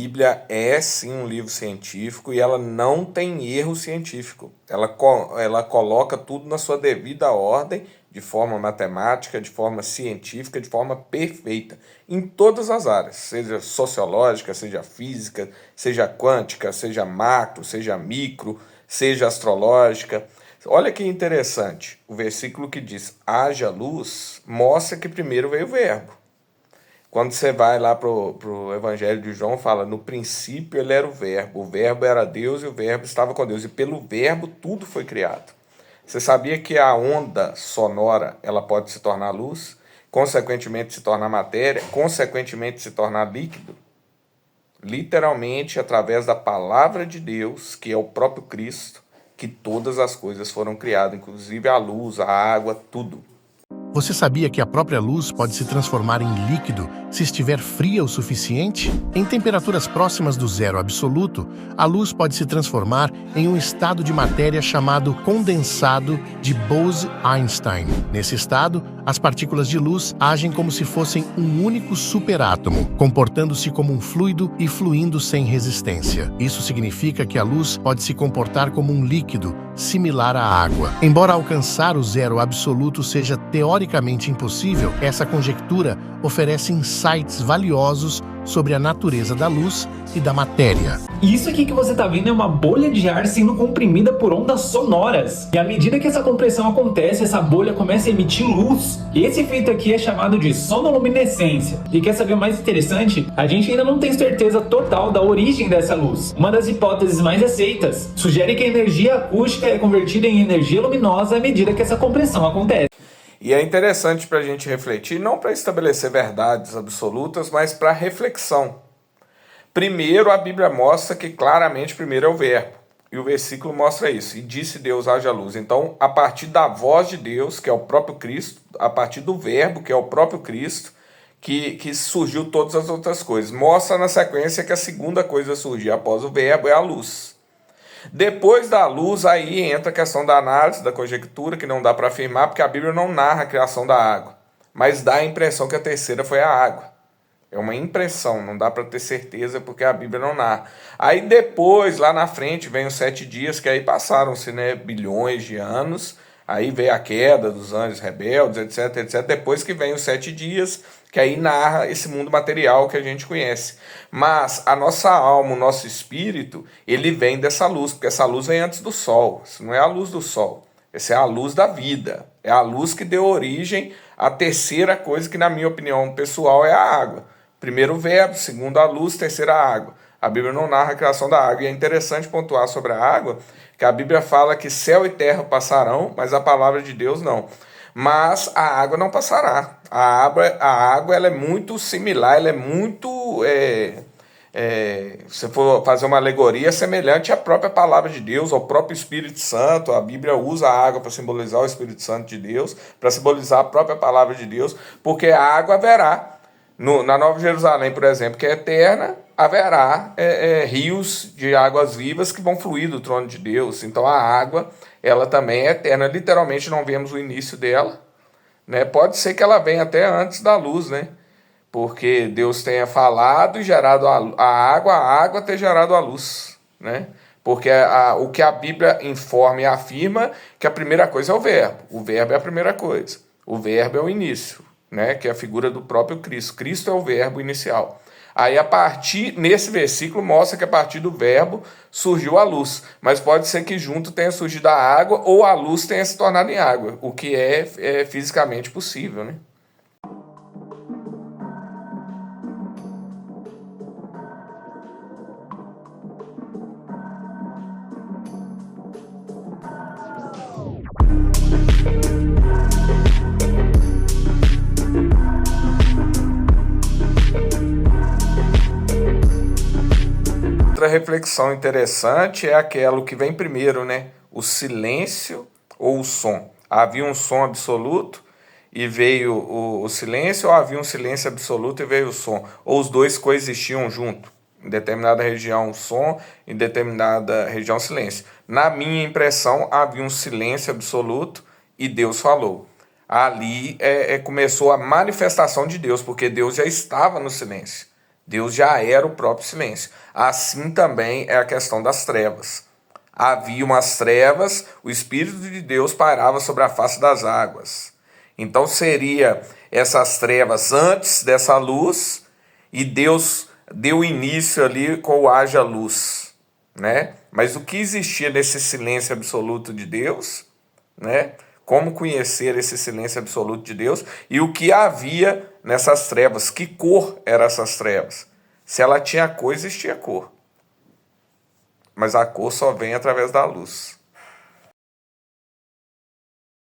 Bíblia é sim um livro científico e ela não tem erro científico. Ela coloca tudo na sua devida ordem, de forma matemática, de forma científica, de forma perfeita, em todas as áreas, seja sociológica, seja física, seja quântica, seja macro, seja micro, seja astrológica. Olha que interessante, o versículo que diz haja luz mostra que primeiro veio o verbo. Quando você vai lá pro Evangelho de João, fala, no princípio ele era o verbo era Deus e o verbo estava com Deus, e pelo verbo tudo foi criado. Você sabia que a onda sonora ela pode se tornar luz, consequentemente se tornar matéria, consequentemente se tornar líquido? Literalmente, através da palavra de Deus, que é o próprio Cristo, que todas as coisas foram criadas, inclusive a luz, a água, tudo. Você sabia que a própria luz pode se transformar em líquido se estiver fria o suficiente? Em temperaturas próximas do zero absoluto, a luz pode se transformar em um estado de matéria chamado condensado de Bose-Einstein. Nesse estado, as partículas de luz agem como se fossem um único superátomo, comportando-se como um fluido e fluindo sem resistência. Isso significa que a luz pode se comportar como um líquido, similar à água. Embora alcançar o zero absoluto seja teoricamente impossível, essa conjectura oferece insights valiosos sobre a natureza da luz e da matéria. Isso aqui que você está vendo é uma bolha de ar sendo comprimida por ondas sonoras. E à medida que essa compressão acontece, essa bolha começa a emitir luz. E esse efeito aqui é chamado de sonoluminescência. E quer saber o mais interessante? A gente ainda não tem certeza total da origem dessa luz. Uma das hipóteses mais aceitas sugere que a energia acústica é convertida em energia luminosa à medida que essa compressão acontece. E é interessante para a gente refletir, não para estabelecer verdades absolutas, mas para reflexão. Primeiro, a Bíblia mostra que claramente primeiro é o verbo. E o versículo mostra isso. E disse Deus, haja luz. Então, a partir da voz de Deus, que é o próprio Cristo, a partir do verbo, que é o próprio Cristo, que surgiu todas as outras coisas. Mostra na sequência que a segunda coisa a surgir após o verbo é a luz. Depois da luz, aí entra a questão da análise, da conjectura, que não dá para afirmar, porque a Bíblia não narra a criação da água, mas dá a impressão que a terceira foi a água. É uma impressão, não dá para ter certeza, porque a Bíblia não narra. Aí depois, lá na frente, vem os 7 dias, que aí passaram-se, né, bilhões de anos, aí veio a queda dos anjos rebeldes, etc, etc. Depois que vem os 7 dias, que aí narra esse mundo material que a gente conhece. Mas a nossa alma, o nosso espírito, ele vem dessa luz, porque essa luz vem antes do sol. Isso não é a luz do sol, essa é a luz da vida. É a luz que deu origem à terceira coisa, que na minha opinião pessoal é a água. Primeiro o verbo, segundo a luz, terceira a água. A Bíblia não narra a criação da água. E é interessante pontuar sobre a água, que a Bíblia fala que céu e terra passarão, mas a palavra de Deus não. Mas a água não passará. A água ela é muito similar, ela é muito... se for fazer uma alegoria, semelhante à própria palavra de Deus, ao próprio Espírito Santo. A Bíblia usa a água para simbolizar o Espírito Santo de Deus, para simbolizar a própria palavra de Deus, porque a água haverá. Na Nova Jerusalém, por exemplo, que é eterna, haverá rios de águas vivas que vão fluir do trono de Deus. Então a água, ela também é eterna. Literalmente não vemos o início dela, né? Pode ser que ela venha até antes da luz, né? Porque Deus tenha falado e gerado a água ter gerado a luz, né? Porque o que a Bíblia informa e afirma que a primeira coisa é o verbo. O verbo é a primeira coisa. O verbo é o início, né? Que é a figura do próprio Cristo. Cristo é o verbo inicial. Aí, nesse versículo, mostra que a partir do verbo surgiu a luz. Mas pode ser que junto tenha surgido a água ou a luz tenha se tornado em água, o que é fisicamente possível, né? Outra reflexão interessante é aquela que vem primeiro, né? O silêncio ou o som. Havia um som absoluto e veio o silêncio, ou havia um silêncio absoluto e veio o som? Ou os dois coexistiam junto? Em determinada região, som, em determinada região, silêncio. Na minha impressão, havia um silêncio absoluto e Deus falou. Ali começou a manifestação de Deus, porque Deus já estava no silêncio. Deus já era o próprio silêncio. Assim também é a questão das trevas. Havia umas trevas, o Espírito de Deus pairava sobre a face das águas. Então seria essas trevas antes dessa luz, e Deus deu início ali com o haja luz, né? Mas o que existia nesse silêncio absoluto de Deus, né? Como conhecer esse silêncio absoluto de Deus e o que havia nessas trevas, que cor eram essas trevas? Se ela tinha cor, existia cor. Mas a cor só vem através da luz.